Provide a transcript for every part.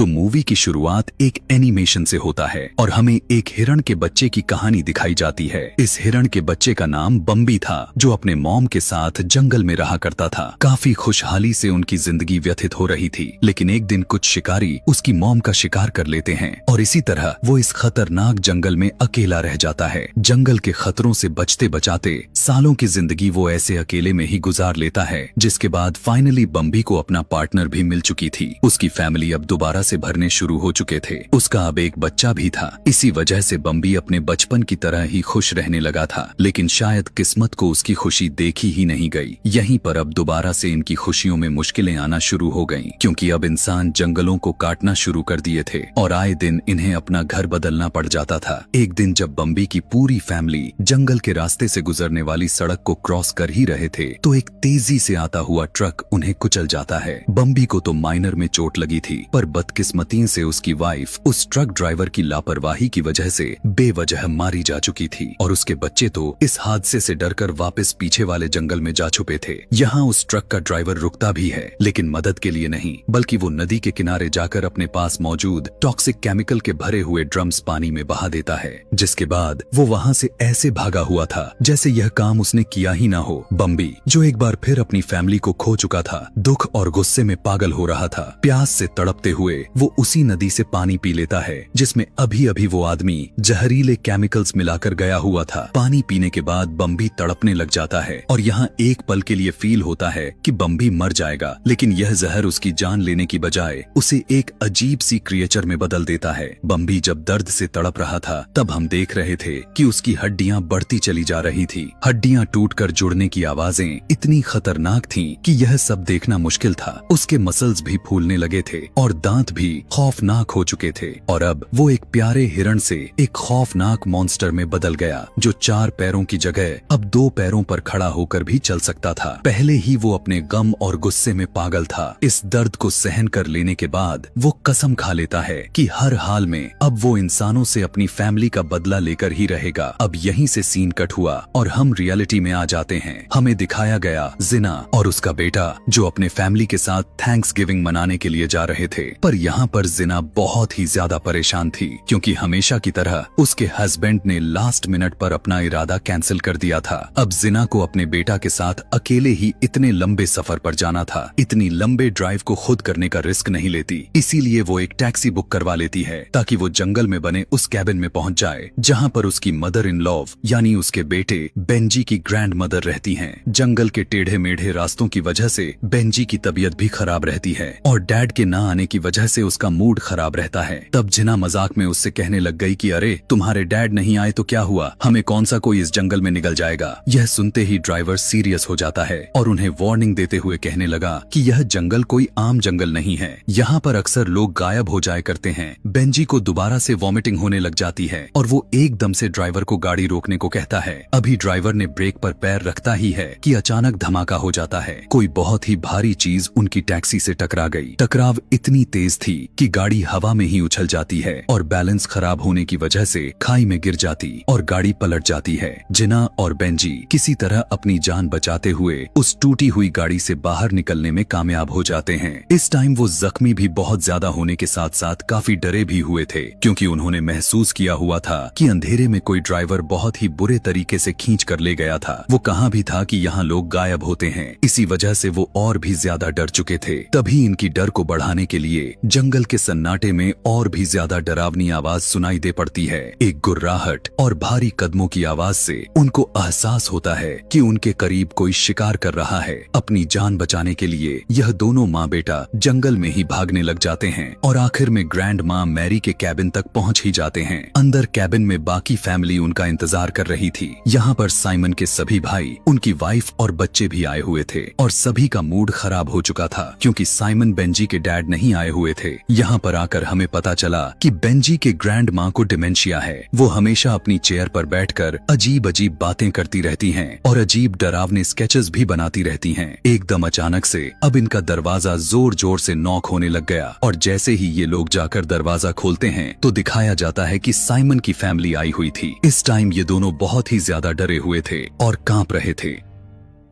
तो मूवी की शुरुआत एक एनिमेशन से होता है और हमें एक हिरण के बच्चे की कहानी दिखाई जाती है। इस हिरण के बच्चे का नाम बम्बी था, जो अपने मॉम के साथ जंगल में रहा करता था। काफी खुशहाली से उनकी जिंदगी व्यतीत हो रही थी, लेकिन एक दिन कुछ शिकारी उसकी मॉम का शिकार कर लेते हैं और इसी तरह वो इस खतरनाक जंगल में अकेला रह जाता है। जंगल के खतरों से बचते बचाते सालों की जिंदगी वो ऐसे अकेले में ही गुजार लेता है, जिसके बाद फाइनली बम्बी को अपना पार्टनर भी मिल चुकी थी। उसकी फैमिली अब दोबारा से भरने शुरू हो चुके थे। उसका अब एक बच्चा भी था। इसी वजह से बम्बी अपने बचपन की तरह ही खुश रहने लगा था, लेकिन शायद किस्मत को उसकी खुशी देखी ही नहीं गई। यहीं पर अब दोबारा से इनकी खुशियों में मुश्किलें आना शुरू हो गईं, क्योंकि अब इंसान जंगलों को काटना शुरू कर दिए थे और आए दिन इन्हें अपना घर बदलना पड़ जाता था। एक दिन जब बम्बी की पूरी फैमिली जंगल के रास्ते से गुजरने वाली सड़क को क्रॉस कर ही रहे थे, तो एक तेजी से आता हुआ ट्रक उन्हें कुचल जाता है। बम्बी को तो माइनर में चोट लगी थी, पर बदकिस्मती से उसकी वाइफ उस ट्रक ड्राइवर की लापरवाही की वजह से बेवजह मारी जा चुकी थी और उसके बच्चे तो इस हादसे से डरकर वापस पीछे वाले जंगल में जा छुपे थे। यहाँ उस ट्रक का ड्राइवर रुकता भी है, लेकिन मदद के लिए नहीं, बल्कि वो नदी के किनारे जाकर अपने पास मौजूद टॉक्सिक केमिकल के भरे हुए ड्रम्स पानी में बहा देता है, जिसके बाद वो वहाँ से ऐसे भागा हुआ था जैसे यह काम उसने किया ही ना हो। बम्बी, जो एक बार फिर अपनी फैमिली को खो चुका था, दुख और गुस्से में पागल हो रहा था। प्यास से तड़पते हुए वो उसी नदी से पानी पी लेता है जिसमें अभी अभी वो आदमी जहरीले केमिकल्स मिलाकर गया हुआ था। पानी पीने के बाद बम्बी तड़पने लग जाता है और यहाँ एक पल के लिए फील होता है कि बम्बी मर जाएगा, लेकिन यह जहर उसकी जान लेने की बजाय उसे एक अजीब सी क्रिएचर में बदल देता है। बम्बी जब दर्द से तड़प रहा था, तब हम देख रहे थे कि उसकी हड्डियां बढ़ती चली जा रही थी। हड्डियां टूटकर जुड़ने की आवाजें इतनी खतरनाक थीं कि यह सब देखना मुश्किल था। उसके मसल्स भी फूलने लगे थे और दांत भी खौफनाक हो चुके थे और अब वो एक प्यारे हिरण से एक खौफनाक मॉन्स्टर में बदल गया, जो 4 पैरों की जगह अब 2 पैरों पर खड़ा होकर भी चल सकता था। पहले ही वो अपने गम और गुस्से में पागल था। इस दर्द को सहन कर लेने के बाद वो कसम खा लेता है कि हर हाल में अब वो इंसानों से अपनी फैमिली का बदला लेकर ही रहेगा। अब यहीं से सीन कट हुआ और हम रियलिटी में आ जाते हैं। हमें दिखाया गया जिना और उसका बेटा, जो अपने फैमिली के साथ थैंक्सगिविंग मनाने के लिए जा रहे थे। पर यहाँ पर जिना बहुत ही ज्यादा परेशान थी, क्योंकि हमेशा की तरह उसके हस्बैंड ने लास्ट मिनट पर अपना इरादा कैंसिल कर दिया था। अब जिना को अपने बेटा के साथ अकेले ही इतने लंबे सफर पर जाना था। इतनी लंबे ड्राइव को खुद करने का रिस्क नहीं लेती, इसीलिए वो एक टैक्सी बुक करवा लेती है ताकि वो जंगल में बने उस कैबिन में पहुंच जाए, जहाँ पर उसकी मदर इन लॉ यानी उसके बेटे बेंजी की ग्रैंड मदर रहती हैं। जंगल के टेढ़े मेढ़े रास्तों की वजह से बेंजी की तबीयत भी खराब रहती है और डैड के ना आने की वजह से उसका मूड खराब रहता है। तब जिना मजाक में उससे कहने लग गई कि अरे तुम्हारे डैड नहीं आए तो क्या हुआ, हमें कौन सा कोई इस जंगल में निकल जाएगा। यह सुनते ही ड्राइवर सीरियस हो जाता है और उन्हें वार्निंग देते हुए कहने लगा कि यह जंगल कोई आम जंगल नहीं है, यहाँ पर अक्सर लोग गायब हो जाया करते हैं। बेंजी को दोबारा से वॉमिटिंग होने लग जाती है और वो एकदम से ड्राइवर को गाड़ी रोकने को कहता है। अभी ड्राइवर ने ब्रेक पर पैर रखता ही है कि अचानक धमाका हो जाता है। कोई बहुत ही भारी चीज उनकी टैक्सी से टकरा गई। टकराव इतनी तेज थी कि गाड़ी हवा में ही उछल जाती है और बैलेंस खराब होने की वजह से खाई में गिर जाती और गाड़ी पलट जाती है। जिना और बेंजी किसी तरह अपनी जान बचाते हुए उस टूटी हुई गाड़ी से बाहर निकलने में कामयाब हो जाते हैं। इस टाइम वो जख्मी भी बहुत ज्यादा होने के साथ साथ काफी डरे भी हुए थे, क्योंकि उन्होंने महसूस किया हुआ था कि अंधेरे में कोई ड्राइवर बहुत ही बुरे तरीके से खींच कर ले गया था। वो कहाँ भी था कि यहाँ लोग गायब होते हैं, इसी वजह से वो और भी ज्यादा डर चुके थे। तभी इनकी डर को बढ़ाने के लिए जंगल के सन्नाटे में और भी ज्यादा डरावनी आवाज सुनाई दे पड़ती है। एक गुर्राहट और भारी कदमों की आवाज से उनको एहसास होता है कि उनके करीब कोई शिकार कर रहा है। अपनी जान बचाने के लिए यह दोनों माँ बेटा जंगल में ही भागने लग जाते हैं और आखिर में ग्रैंड माँ मैरी के कैबिन तक पहुँच ही जाते हैं। अंदर कैबिन में बाकी फैमिली उनका इंतजार कर रही थी। यहाँ पर साइमन के सभी भाई, उनकी वाइफ और बच्चे भी आए हुए थे और सभी का मूड खराब हो चुका था, क्योंकि साइमन बेंजी के डैड नहीं आए हुए थे। यहाँ पर आकर हमें पता चला कि बेंजी के ग्रैंड माँ को डिमेंशिया है। वो हमेशा अपनी चेयर पर बैठकर अजीब अजीब बातें करती रहती हैं और अजीब डरावने स्केचेस भी बनाती रहती हैं। एकदम अचानक से अब इनका दरवाजा जोर जोर से नॉक होने लग गया और जैसे ही ये लोग जाकर दरवाजा खोलते हैं तो दिखाया जाता है कि साइमन की फैमिली आई हुई थी। इस टाइम ये दोनों बहुत ही ज्यादा डरे हुए थे और कांप रहे थे।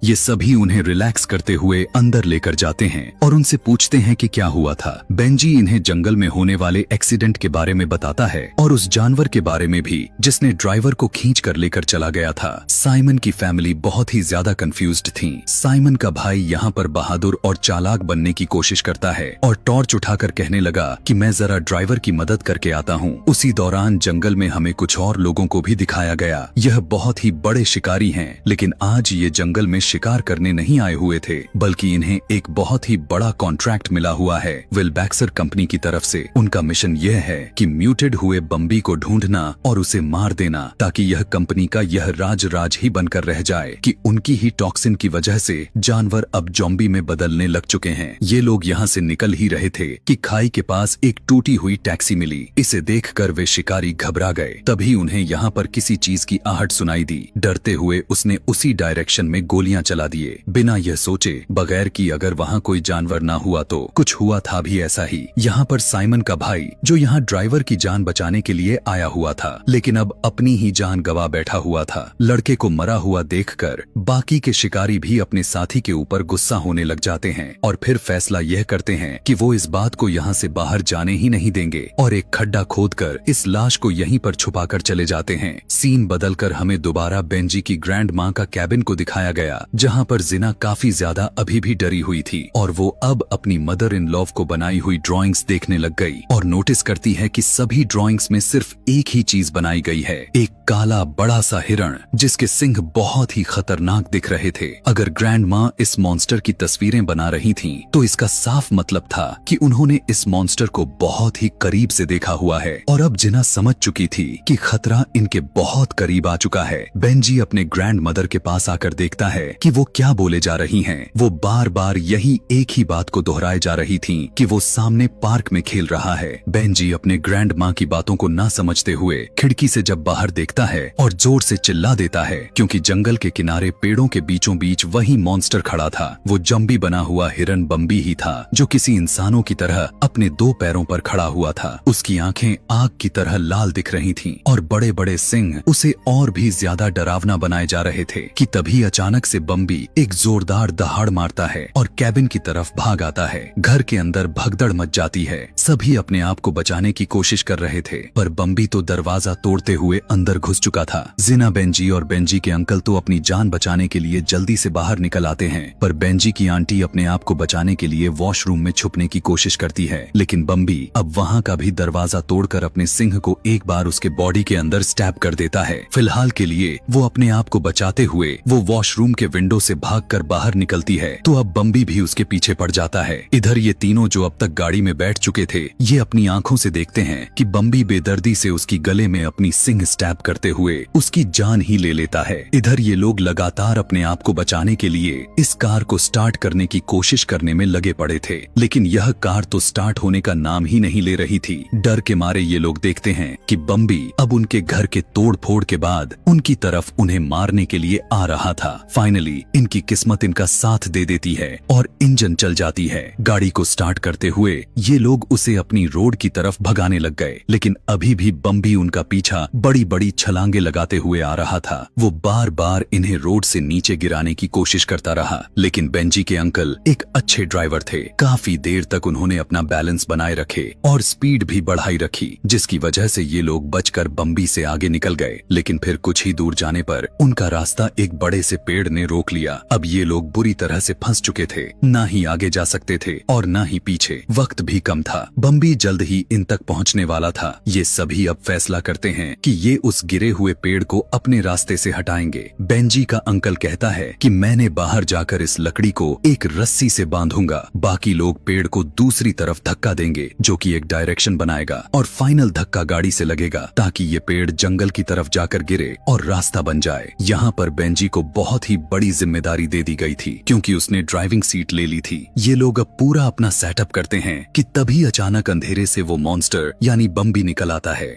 ये सभी उन्हें रिलैक्स करते हुए अंदर लेकर जाते हैं और उनसे पूछते हैं कि क्या हुआ था। बेंजी इन्हें जंगल में होने वाले एक्सीडेंट के बारे में बताता है और उस जानवर के बारे में भी जिसने ड्राइवर को खींच कर लेकर चला गया था। साइमन की फैमिली बहुत ही ज्यादा कंफ्यूज्ड थी। साइमन का भाई यहाँ पर बहादुर और चालाक बनने की कोशिश करता है और टॉर्च उठाकर कहने लगा कि मैं जरा ड्राइवर की मदद करके आता हूँ। उसी दौरान जंगल में हमें कुछ और लोगों को भी दिखाया गया। यह बहुत ही बड़े शिकारी हैं, लेकिन आज ये जंगल में शिकार करने नहीं आए हुए थे, बल्कि इन्हें एक बहुत ही बड़ा कॉन्ट्रैक्ट मिला हुआ है विलबैक्सर कंपनी की तरफ से। उनका मिशन यह है कि म्यूटेड हुए बम्बी को ढूंढना और उसे मार देना, ताकि यह कंपनी का यह राज ही बनकर रह जाए कि उनकी ही टॉक्सिन की वजह से जानवर अब ज़ॉम्बी में बदलने लग चुके हैं। ये लोग यहाँ से निकल ही रहे थे कि खाई के पास एक टूटी हुई टैक्सी मिली। इसे देखकर वे शिकारी घबरा गए। तभी उन्हें यहाँ पर किसी चीज की आहट सुनाई दी। डरते हुए उसने उसी डायरेक्शन में गोलियां चला दिए, बिना यह सोचे बगैर कि अगर वहाँ कोई जानवर ना हुआ तो कुछ हुआ था भी ऐसा ही। यहाँ पर साइमन का भाई, जो यहाँ ड्राइवर की जान बचाने के लिए आया हुआ था, लेकिन अब अपनी ही जान गवा बैठा हुआ था। लड़के को मरा हुआ देखकर बाकी के शिकारी भी अपने साथी के ऊपर गुस्सा होने लग जाते हैं और फिर फैसला यह करते हैं कि वो इस बात को यहाँ से बाहर जाने ही नहीं देंगे और एक खड्डा खोदकर इस लाश को यहीं पर छुपाकर चले जाते हैं। सीन बदलकर हमें दोबारा बेंजी की ग्रैंड माँ का कैबिन को दिखाया गया, जहाँ पर जिना काफी ज्यादा अभी भी डरी हुई थी और वो अब अपनी मदर इन लॉ को बनाई हुई ड्राइंग्स देखने लग गई और नोटिस करती है कि सभी ड्राइंग्स में सिर्फ एक ही चीज बनाई गई है, एक काला बड़ा सा हिरण जिसके सिंह बहुत ही खतरनाक दिख रहे थे। अगर ग्रैंड माँ इस मॉन्स्टर की तस्वीरें बना रही थीं, तो इसका साफ मतलब था कि उन्होंने इस मॉन्स्टर को बहुत ही करीब से देखा हुआ है और अब जिना समझ चुकी थी कि खतरा इनके बहुत करीब आ चुका है। बेंजी अपने ग्रैंड मदर के पास आकर देखता है कि वो क्या बोले जा रही हैं। वो बार बार यही एक ही बात को दोहराए जा रही थी कि वो सामने पार्क में खेल रहा है। बेंजी अपने ग्रैंड माँ की बातों को ना समझते हुए खिड़की से जब बाहर देखता है और जोर से चिल्ला देता है, क्योंकि जंगल के किनारे पेड़ों के बीचों बीच वही मॉन्स्टर खड़ा था। वो जंबी बना हुआ हिरन बम्बी ही था, जो किसी इंसानों की तरह अपने दो पैरों पर खड़ा हुआ था। उसकी आंखें आग की तरह लाल दिख रही थीं और बड़े बड़े सिंग उसे और भी ज्यादा डरावना बनाए जा रहे थे कि तभी अचानक से बम्बी एक जोरदार दहाड़ मारता है और कैबिन की तरफ भाग आता है। घर के अंदर भगदड़ मच जाती है। सभी अपने आप को बचाने की कोशिश कर रहे थे, पर बम्बी तो दरवाजा तोड़ते हुए अंदर घुस चुका था। जिना, बेंजी और बेंजी के अंकल तो अपनी जान बचाने के लिए जल्दी से बाहर निकल आते हैं, पर बेंजी की आंटी अपने आप को बचाने के लिए वॉशरूम में छुपने की कोशिश करती है, लेकिन बम्बी अब वहाँ का भी दरवाजा तोड़कर अपने सिंह को एक बार उसके बॉडी के अंदर स्टैब कर देता है। फिलहाल के लिए वो अपने आप को बचाते हुए वो वॉशरूम के विंडो से भागकर बाहर निकलती है, तो अब बम्बी भी उसके पीछे पड़ जाता है। इधर ये तीनों जो अब तक गाड़ी में बैठ चुके थे, ये अपनी आंखों से देखते हैं कि बम्बी बेदर्दी से उसकी गले में अपनी सिंग स्टैब करते हुए उसकी जान ही ले लेता है। इधर ये लोग लगातार अपने आप को बचाने के लिए इस कार को स्टार्ट करने की कोशिश करने में लगे पड़े थे, लेकिन यह कार तो स्टार्ट होने का नाम ही नहीं ले रही थी। डर के मारे ये लोग देखते हैं कि बम्बी अब उनके घर के तोड़ फोड़ के बाद उनकी तरफ उन्हें मारने के लिए आ रहा था। फाइनली इनकी किस्मत इनका साथ दे देती है और इंजन चल जाती है। गाड़ी को स्टार्ट करते हुए ये लोग उसे अपनी रोड की तरफ भगाने लग गए, लेकिन अभी भी बम्बी उनका पीछा बड़ी बड़ी छलांगे लगाते हुए आ रहा था। वो बार बार इन्हें रोड से नीचे गिराने की कोशिश करता रहा, लेकिन बेंजी के अंकल एक अच्छे ड्राइवर थे। काफी देर तक उन्होंने अपना बैलेंस बनाए रखे और स्पीड भी बढ़ाई रखी, जिसकी वजह से ये लोग बचकर बम्बी से आगे निकल गए। लेकिन फिर कुछ ही दूर जाने पर उनका रास्ता एक बड़े से पेड़ ने रोक लिया। अब ये लोग बुरी तरह से फंस चुके थे, ना ही आगे जा सकते थे और ना ही पीछे। वक्त भी कम था, बम्बी जल्द ही इन तक पहुंचने वाला था। ये सभी अब फैसला करते हैं कि ये उस गिरे हुए पेड़ को अपने रास्ते से हटाएंगे। बेंजी का अंकल कहता है कि मैंने बाहर जाकर इस लकड़ी को एक रस्सी से बांधूंगा, बाकी लोग पेड़ को दूसरी तरफ धक्का देंगे, जो कि एक डायरेक्शन बनाएगा और फाइनल धक्का गाड़ी से लगेगा, ताकि ये पेड़ जंगल की तरफ जाकर गिरे और रास्ता बन जाए। यहाँ पर बेंजी को बहुत ही बड़ी जिम्मेदारी दे दी गई थी, क्योंकि उसने ड्राइविंग सीट ले ली थी। ये लोग अब पूरा अपना सेटअप करते हैं कि तभी अचानक अंधेरे से वो मॉन्स्टर यानी बम्बी निकल आता है।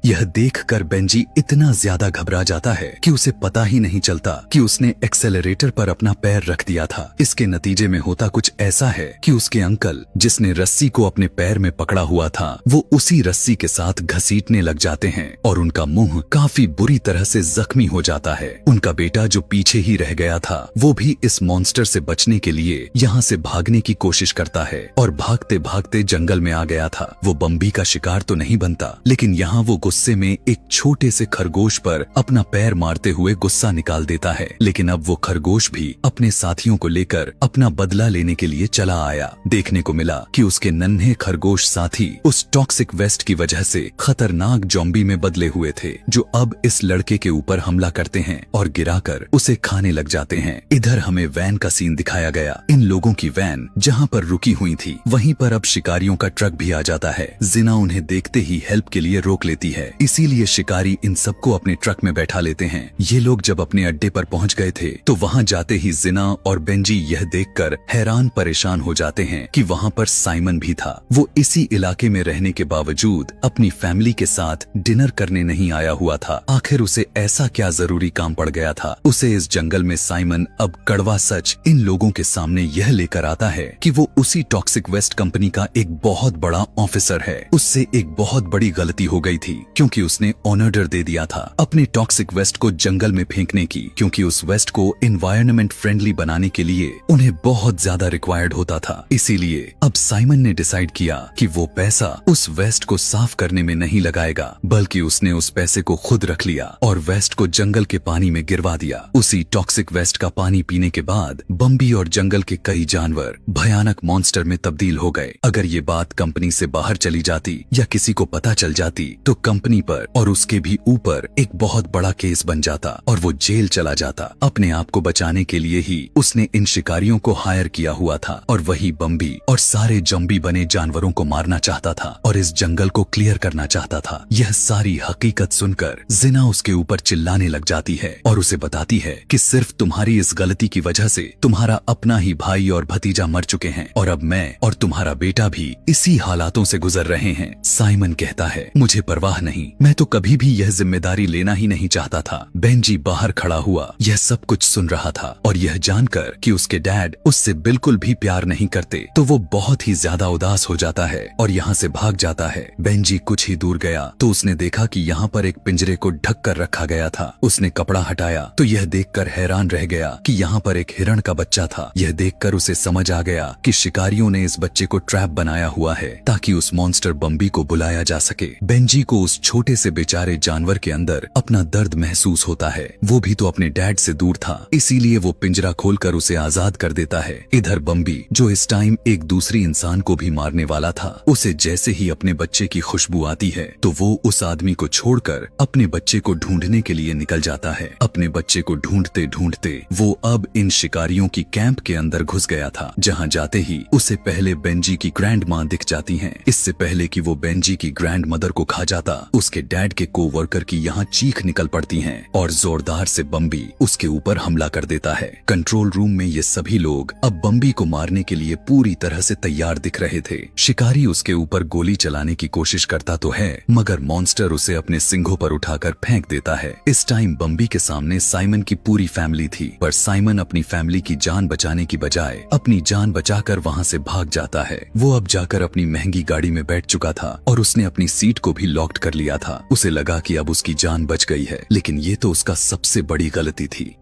यह देखकर बेंजी इतना ज्यादा घबरा जाता है कि उसे पता ही नहीं चलता कि उसने एक्सेलरेटर पर अपना पैर रख दिया था। इसके नतीजे में होता कुछ ऐसा है कि उसके अंकल, जिसने रस्सी को अपने पैर में पकड़ा हुआ था, वो उसी रस्सी के साथ घसीटने लग जाते हैं और उनका मुंह काफी बुरी तरह से जख्मी हो जाता है। उनका बेटा जो पीछे ही रह गया था, वो भी इस मॉन्स्टर से बचने के लिए यहाँ से भागने की कोशिश करता है और भागते भागते जंगल में आ गया था। वो बम्बी का शिकार तो नहीं बनता, लेकिन यहाँ वो गुस्से में एक छोटे से खरगोश पर अपना पैर मारते हुए गुस्सा निकाल देता है। लेकिन अब वो खरगोश भी अपने साथियों को लेकर अपना बदला लेने के लिए चला आया। देखने को मिला कि उसके नन्हे खरगोश साथी उस टॉक्सिक वेस्ट की वजह से खतरनाक ज़ॉम्बी में बदले हुए थे, जो अब इस लड़के के ऊपर हमला करते हैं और गिराकर उसे खाने लग जाते हैं। इधर हमें वैन का सीन दिखाया गया। इन लोगों की वैन जहाँ पर रुकी हुई थी, वहीं पर अब शिकारियों का ट्रक भी आ जाता है। जिना उन्हें देखते ही हेल्प के लिए रोक लेती है, इसीलिए शिकारी इन सबको अपने ट्रक में बैठा लेते हैं। ये लोग जब अपने अड्डे पर पहुंच गए थे, तो वहां जाते ही जिना और बेंजी यह देखकर हैरान परेशान हो जाते हैं कि वहां पर साइमन भी था। वो इसी इलाके में रहने के बावजूद अपनी फैमिली के साथ डिनर करने नहीं आया हुआ था। आखिर उसे ऐसा क्या जरूरी काम पड़ गया था? उसे इस जंगल में साइमन अब कड़वा सच इन लोगों के सामने यह लेकर आता है कि वो उसी टॉक्सिक वेस्ट कंपनी का एक बहुत बड़ा ऑफिसर है। उससे एक बहुत बड़ी गलती हो गई थी, क्योंकि उसने ऑर्डर दे दिया था अपने टॉक्सिक वेस्ट को जंगल में फेंकने की, क्योंकि उस वेस्ट को एनवायरनमेंट फ्रेंडली बनाने के लिए उन्हें बहुत ज्यादा रिक्वायर्ड होता था। इसीलिए अब साइमन ने डिसाइड किया कि वो पैसा उस वेस्ट को साफ करने में नहीं लगाएगा, बल्कि उसने उस पैसे को खुद रख लिया और वेस्ट को जंगल के पानी में गिरवा दिया। उसी टॉक्सिक वेस्ट का पानी पीने के बाद बम्बी और जंगल के कई जानवर भयानक मॉन्स्टर में तब्दील हो गए। अगर ये बात कंपनी से बाहर चली जाती या किसी को पता चल जाती, तो कंपनी पर और उसके भी ऊपर एक बहुत बड़ा केस बन जाता और वो जेल चला जाता। अपने आप को बचाने के लिए ही उसने इन शिकारियों को हायर किया हुआ था और वही बम्बी और सारे जम्बी बने जानवरों को मारना चाहता था और इस जंगल को क्लियर करना चाहता था। यह सारी हकीकत सुनकर जिना उसके ऊपर चिल्लाने लग जाती है और उसे बताती है कि सिर्फ तुम्हारी इस गलती की वजह से तुम्हारा अपना ही भाई और भतीजा मर चुके हैं और अब मैं और तुम्हारा बेटा भी इसी हालातों से गुजर रहे हैं। साइमन कहता है, मुझे परवाह नहीं, मैं तो कभी भी यह जिम्मेदारी लेना ही नहीं चाहता था। बेंजी बाहर खड़ा हुआ यह सब कुछ सुन रहा था और यह जानकर कि उसके डैड उससे बिल्कुल भी प्यार नहीं करते, तो वो बहुत ही ज्यादा उदास हो जाता है और यहाँ से भाग जाता है। बेंजी कुछ ही दूर गया तो उसने देखा कि यहाँ पर एक पिंजरे को ढक कर रखा गया था। उसने कपड़ा हटाया तो यह देखकर हैरान रह गया कि यहाँ पर एक हिरण का बच्चा था। यह देखकर उसे समझ आ गया कि शिकारियों ने इस बच्चे को ट्रैप बनाया हुआ है ताकि उस मॉन्स्टर बम्बी को बुलाया जा सके। बेंजी को उस छोटे से बेचारे जानवर के अंदर अपना दर्द महसूस होता है। वो भी तो अपने डैड से दूर था, इसीलिए वो पिंजरा खोलकर उसे आजाद कर देता है। इधर बम्बी, जो इस टाइम एक दूसरी इंसान को भी मारने वाला था, उसे जैसे ही अपने बच्चे की खुशबू आती है तो वो उस आदमी को छोड़कर अपने बच्चे को ढूंढने के लिए निकल जाता है। अपने बच्चे को ढूंढते ढूंढते वो अब इन शिकारियों की कैंप के अंदर घुस गया था, जहां जाते ही उसे पहले बेंजी की ग्रैंड माँ दिख जाती हैं। इससे पहले कि वो बेंजी की ग्रैंड मदर को खा जाता, उसके डैड के कोवर्कर की यहाँ चीख निकल पड़ती है और जोरदार से बम्बी उसके ऊपर हमला कर देता है। कंट्रोल रूम में ये सभी लोग अब बम्बी को मारने के लिए पूरी तरह से तैयार दिख रहे थे। शिकारी उसके ऊपर गोली चलाने की कोशिश करता तो है, मगर मॉन्स्टर उसे अपने सिंघों पर उठाकर फेंक देता है। इस टाइम बम्बी के सामने साइमन की पूरी फैमिली थी, पर साइमन अपनी फैमिली की जान बचाने की बजाय अपनी जान बचाकर वहां से भाग जाता है। वो अब जाकर अपनी महंगी गाड़ी में बैठ चुका था और उसने अपनी सीट को भी लॉक्ड कर लिया था। उसे लगा कि अब उसकी जान बच गई है, लेकिन ये तो उसका सबसे बड़ी गलती थी।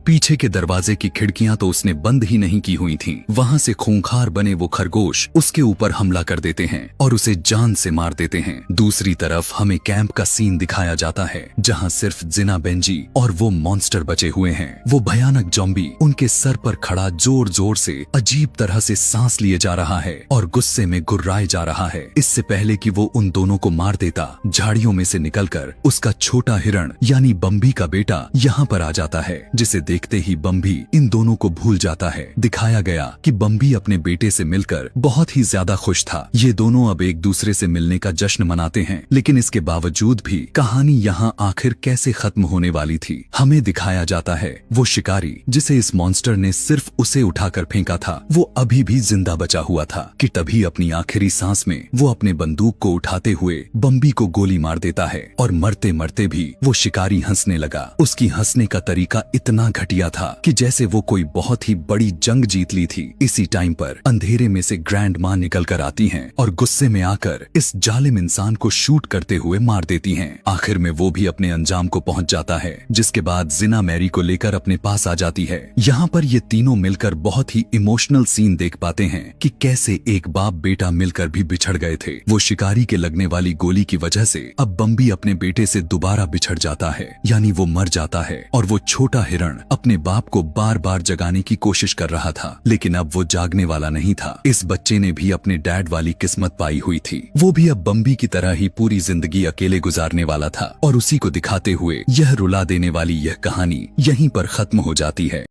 पीछे के दरवाजे की खिड़कियां तो उसने बंद ही नहीं की हुई थीं। वहां से खूंखार बने वो खरगोश उसके ऊपर हमला कर देते हैं और उसे जान से मार देते हैं। दूसरी तरफ हमें कैंप का सीन दिखाया जाता है, जहां सिर्फ जिना, बेंजी और वो मॉन्स्टर बचे हुए हैं। वो भयानक ज़ॉम्बी उनके सर पर खड़ा जोर जोर से अजीब तरह से सांस लिए जा रहा है और गुस्से में गुर्राए जा रहा है। इससे पहले कि वो उन दोनों को मार देता, झाड़ियों में से निकलकर उसका छोटा हिरण यानी बम्बी का बेटा यहाँ पर आ जाता है, जिसे देखते ही बम्बी इन दोनों को भूल जाता है। दिखाया गया कि बम्बी अपने बेटे से मिलकर बहुत ही ज्यादा खुश था। ये दोनों अब एक दूसरे से मिलने का जश्न मनाते हैं, लेकिन इसके बावजूद भी कहानी यहाँ आखिर कैसे खत्म होने वाली थी। हमें दिखाया जाता है वो शिकारी जिसे इस मॉन्स्टर ने सिर्फ उसे उठाकर फेंका था, वो अभी भी जिंदा बचा हुआ था कि तभी अपनी आखिरी सांस में वो अपने बंदूक को उठाते हुए बम्बी को गोली मार देता है और मरते मरते भी वो शिकारी हंसने लगा। उसकी हंसने का तरीका इतना घटिया था कि जैसे वो कोई बहुत ही बड़ी जंग जीत ली थी। इसी टाइम पर अंधेरे में से ग्रैंड माँ निकल कर आती हैं और गुस्से में आकर इस जालिम इंसान को शूट करते हुए मार देती हैं। आखिर में वो भी अपने अंजाम को पहुंच जाता है, जिसके बाद जिना मैरी को लेकर अपने पास आ जाती है। यहाँ पर ये तीनों मिलकर बहुत ही इमोशनल सीन देख पाते हैं कि कैसे एक बाप बेटा मिलकर भी बिछड़ गए थे। वो शिकारी के लगने वाली गोली की वजह से अब बम्बी अपने बेटे से दोबारा बिछड़ जाता है, यानी वो मर जाता है। और वो छोटा हिरण अपने बाप को बार बार जगाने की कोशिश कर रहा था, लेकिन अब वो जागने वाला नहीं था। इस बच्चे ने भी अपने डैड वाली किस्मत पाई हुई थी। वो भी अब बम्बी की तरह ही पूरी जिंदगी अकेले गुजारने वाला था और उसी को दिखाते हुए यह रुला देने वाली यह कहानी यहीं पर खत्म हो जाती है।